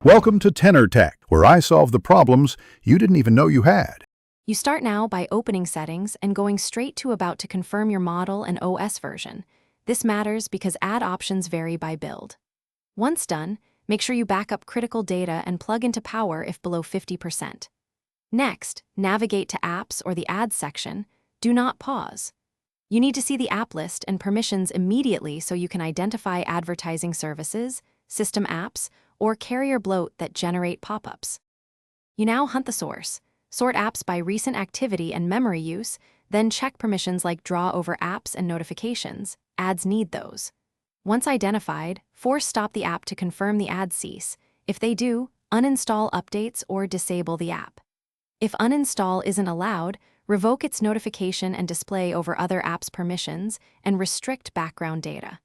Welcome to Tenor Tech, where I solve the problems you didn't even know you had. You start now by opening Settings and going straight to About to confirm your model and OS version. This matters because ad options vary by build. Once done, make sure you back up critical data and plug into power if below 50%. Next, navigate to Apps or the Ads section. Do not pause. You need to see the app list and permissions immediately so you can identify advertising services, system apps, or carrier bloat that generate pop-ups. You now hunt the source, sort apps by recent activity and memory use, then check permissions like draw over apps and notifications. Ads need those. Once identified, force stop the app to confirm the ads cease. If they do, uninstall updates or disable the app. If uninstall isn't allowed, revoke its notification and display over other apps' permissions and restrict background data.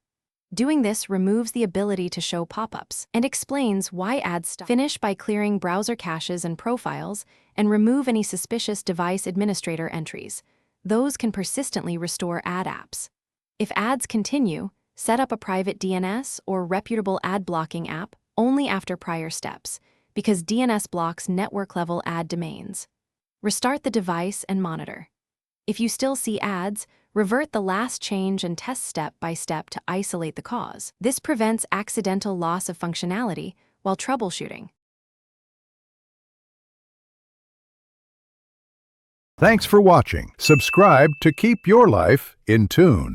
Doing this removes the ability to show pop-ups and explains why ads stop. Finish by clearing browser caches and profiles and remove any suspicious device administrator entries. Those can persistently restore ad apps. If ads continue, set up a private DNS or reputable ad blocking app only after prior steps, because DNS blocks network-level ad domains. Restart the device and monitor. If you still see ads, revert the last change and test step by step to isolate the cause. This prevents accidental loss of functionality while troubleshooting. Thanks for watching. Subscribe to keep your life in tune.